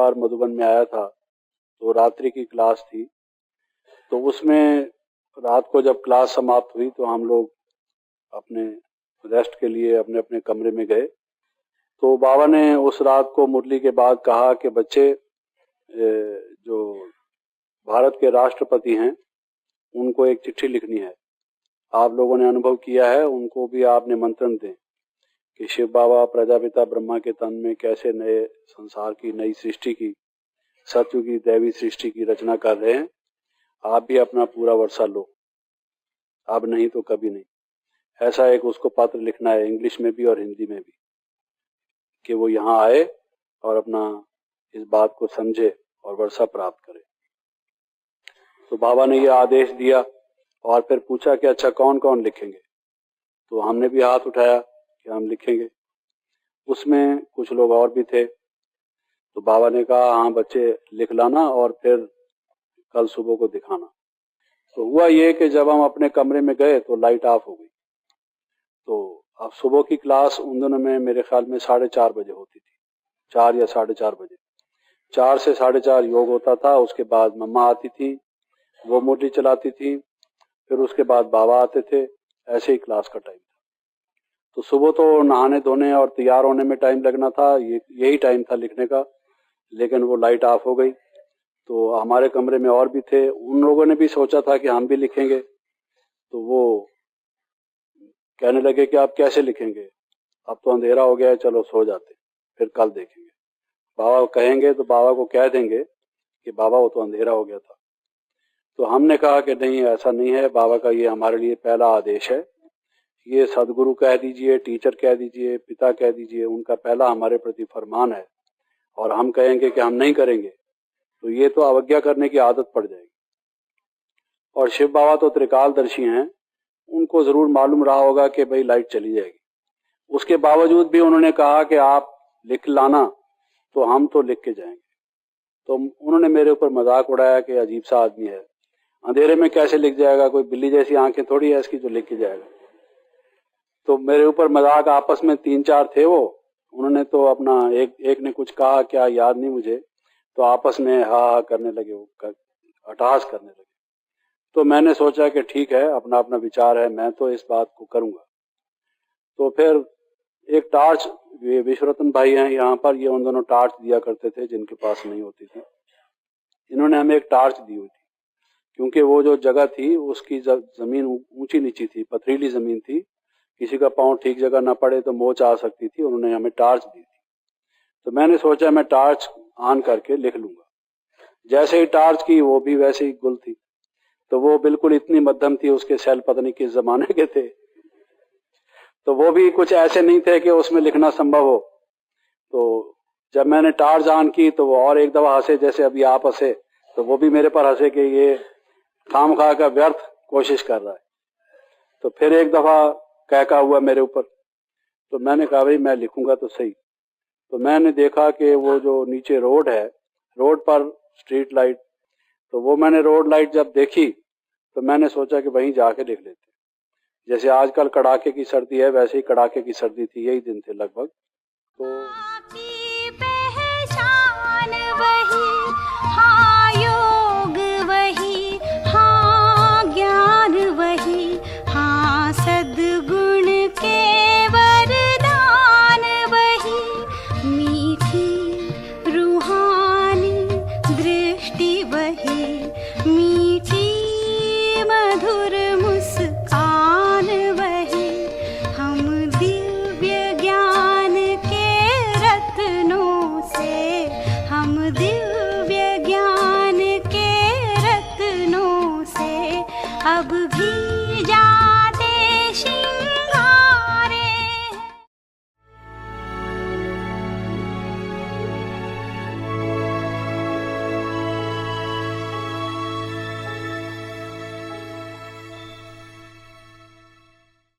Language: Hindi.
बार मधुबन में आया था तो रात्रि की क्लास थी, तो उसमें रात को जब क्लास समाप्त हुई तो हम लोग अपने रेस्ट के लिए अपने अपने कमरे में गए। तो बाबा ने उस रात को मुरली के बाद कहा कि बच्चे, जो भारत के राष्ट्रपति हैं उनको एक चिट्ठी लिखनी है। आप लोगों ने अनुभव किया है, उनको भी आप निमंत्रण दें कि शिव बाबा प्रजापिता ब्रह्मा के तन में कैसे नए संसार की नई सृष्टि की, सत्युग की दैवी सृष्टि की रचना कर रहे हैं। आप भी अपना पूरा वर्षा लो, अब नहीं तो कभी नहीं। ऐसा एक उसको पत्र लिखना है, इंग्लिश में भी और हिंदी में भी, कि वो यहाँ आए और अपना इस बात को समझे और वर्षा प्राप्त करे। तो बाबा ने ये आदेश दिया और फिर पूछा कि अच्छा कौन कौन लिखेंगे। तो हमने भी हाथ उठाया कि हम लिखेंगे। उसमें कुछ लोग और भी थे। तो बाबा ने कहा हाँ बच्चे लिख लाना और फिर कल सुबह को दिखाना। तो हुआ ये कि जब हम अपने कमरे में गए तो लाइट ऑफ हो गई। तो अब सुबह की क्लास उन दिनों में मेरे ख्याल में 4:30 बजे होती थी, 4 या 4:30 बजे। 4 से 4:30 योग होता था। उसके बाद मम्मा आती थी, वो मुरली चलाती थी, फिर उसके बाद बाबा आते थे। ऐसे ही क्लास का टाइम था। तो सुबह तो नहाने धोने और तैयार होने में टाइम लगना था, यही टाइम था लिखने का। लेकिन वो लाइट ऑफ हो गई। तो हमारे कमरे में और भी थे, उन लोगों ने भी सोचा था कि हम भी लिखेंगे। तो वो कहने लगे कि आप कैसे लिखेंगे, अब तो अंधेरा हो गया है, चलो सो जाते, फिर कल देखेंगे। बाबा कहेंगे तो बाबा को कह देंगे कि बाबा वो तो अंधेरा हो गया था। तो हमने कहा कि नहीं, ऐसा नहीं है, बाबा का ये हमारे लिए पहला आदेश है। ये सदगुरु कह दीजिए, टीचर कह दीजिए, पिता कह दीजिए, उनका पहला हमारे प्रति फरमान है। और हम कहेंगे कि हम नहीं करेंगे तो ये तो अवज्ञा करने की आदत पड़ जाएगी। और शिव बाबा तो त्रिकालदर्शी हैं, उनको जरूर मालूम रहा होगा कि भाई लाइट चली जाएगी। उसके बावजूद भी उन्होंने कहा कि आप लिख लाना, तो हम तो लिख के जाएंगे। तो उन्होंने मेरे ऊपर मजाक उड़ाया कि अजीब सा आदमी है, अंधेरे में कैसे लिख जाएगा, कोई बिल्ली जैसी आंखें थोड़ी है इसकी जो लिख के जाएगा। तो मेरे ऊपर मजाक, आपस में 3-4 थे वो, उन्होंने तो अपना एक ने कुछ कहा, क्या याद नहीं मुझे, तो आपस में हा करने लगे, वो अट्टहास करने लगे। तो मैंने सोचा कि ठीक है, अपना अपना विचार है, मैं तो इस बात को करूंगा। तो फिर एक टार्च, विश्वरतन भाई हैं यहाँ पर, ये उन दोनों टार्च दिया करते थे जिनके पास नहीं होती थी। इन्होंने हमें एक टार्च दी हुई थी, क्योंकि वो जो जगह थी उसकी जमीन ऊंची नीची थी, पथरीली जमीन थी, किसी का पांव ठीक जगह ना पड़े तो मोच आ सकती थी। उन्होंने हमें टार्च दी थी। तो मैंने सोचा मैं टार्च ऑन करके लिख लूंगा। जैसे ही टार्च की, वो भी वैसे ही गुल थी। तो वो बिल्कुल इतनी मध्यम थी, उसके सेल पता नहीं किस जमाने के थे, तो वो भी कुछ ऐसे नहीं थे कि उसमें लिखना संभव हो। तो जब मैंने टार्च ऑन की तो वो और एक दफा हंसे, जैसे अभी आप हंसे, तो वो भी मेरे पर हंसे कि ये खामखा का व्यर्थ कोशिश कर रहा है। तो फिर एक दफा कहका हुआ मेरे ऊपर। तो मैंने कहा भाई मैं लिखूंगा तो सही। तो मैंने देखा कि वो जो नीचे रोड है, रोड पर स्ट्रीट लाइट, तो वो मैंने रोड लाइट जब देखी तो मैंने सोचा कि वहीं जाके लिख लेते। जैसे आजकल कड़ाके की सर्दी है, वैसे ही कड़ाके की सर्दी थी, यही दिन थे लगभग। तो अब भी जा